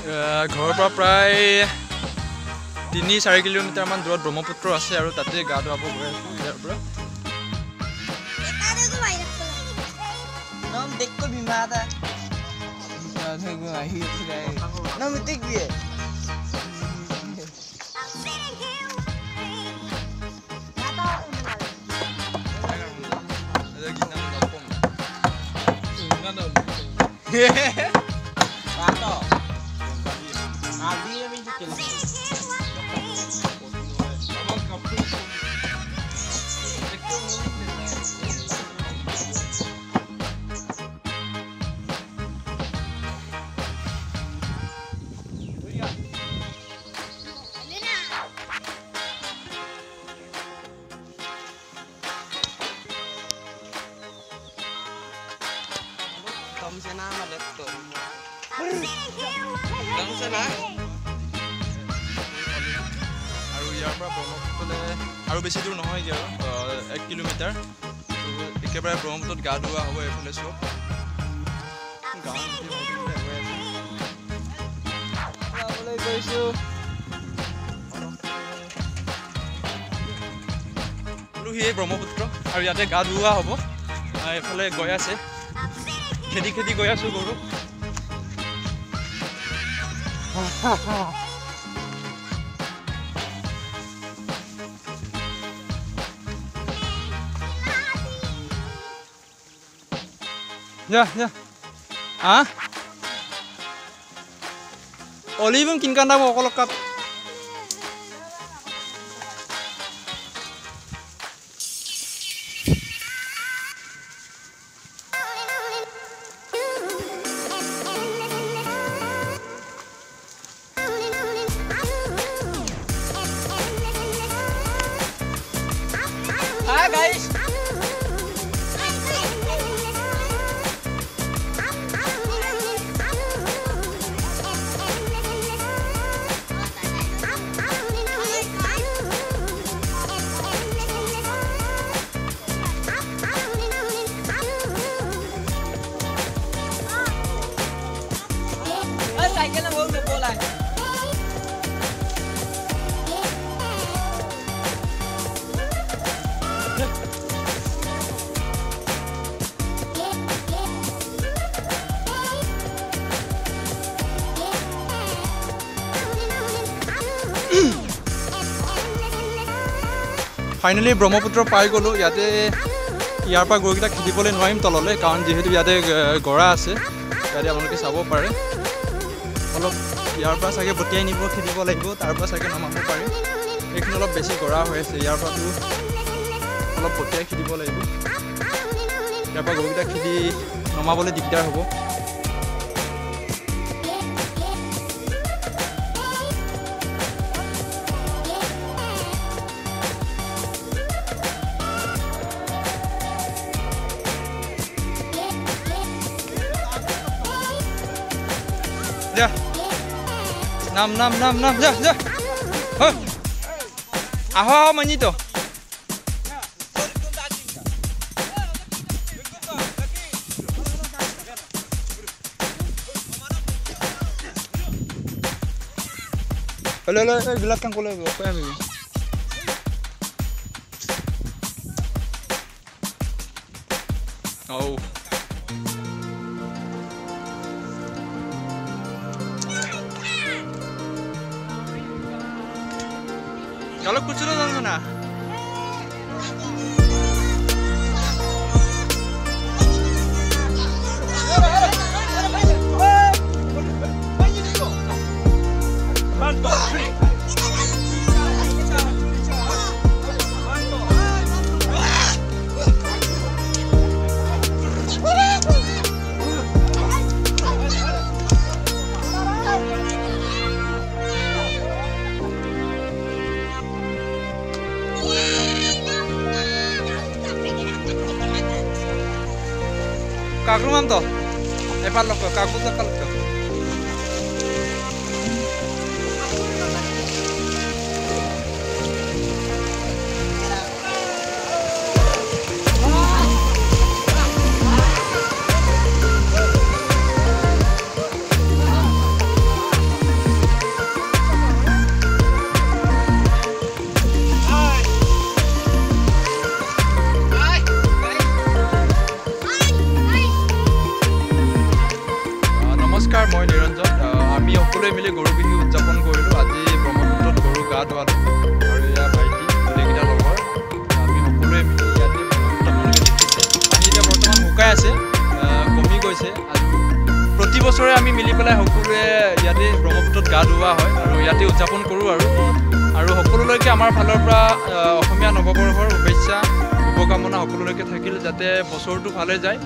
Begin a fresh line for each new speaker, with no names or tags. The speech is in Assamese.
ঘৰৰ পৰা প্ৰায় 3-4 কিলোমিটাৰমান দূৰত ব্ৰহ্মপুত্ৰ আছে আৰু তাতে গা ধুৱাব গৈ আছোঁ ইয়াৰ পৰা। আৰু ইয়াৰ পৰা ব্ৰহ্মপুত্ৰলৈ আৰু বেছি দূৰ নহয় আৰু 1 কিলোমিটাৰ একেবাৰে ব্ৰহ্মপুত্ৰত গা ধুওৱা হ'ব এইফালে চব সিয়ে ব্ৰহ্মপুত্ৰ আৰু ইয়াতে গা ধুওৱা হ'ব। এইফালে গৈ আছে খেদি গৈ আছোঁ গৰু। Olive kinkan dah mau kalau kap. Hi guys. Finally Brahmaputra পাই গ'লো। ইয়াতে ইয়াৰ পৰা গৰুকেইটা খেদিবলৈ নোৱাৰিম তললৈ, কাৰণ যিহেতু ইয়াতে গৰা আছে। ইয়াতে আপোনালোকে চাব পাৰে অলপ ইয়াৰ পৰা চাগে বটিয়াই নিব খেদিব লাগিব, তাৰ পৰা চাগে নমাব পাৰে। এইখিনি অলপ বেছি গৰা হৈ আছে, ইয়াৰ পৰাতো অলপ বটিয়াই খেদিব লাগিব। ইয়াৰ পৰা গৰুকেইটা খেদি নমাবলৈ দিগদাৰ হ'ব। Ya, nam, ya. Aho manito. Halo, belakang ko lang ako yan. Oh. Kalau kucur orang mana? Kaku manto, epal loko, kaku sakal ko. আছে কমি গৈছে প্ৰতি বছৰে আমি মিলি পেলাই সকলোৱে ইয়াতে ব্ৰহ্মপুত্ৰত গা ধোৱা হয় আৰু ইয়াতে উদযাপন কৰোঁ আৰু সকলোলৈকে আমাৰ ফালৰ পৰা অসমীয়া নৱবৰ্ষৰ শুভেচ্ছা শুভকামনা সকলোলৈকে থাকিল যাতে বছৰটো ভালে যায়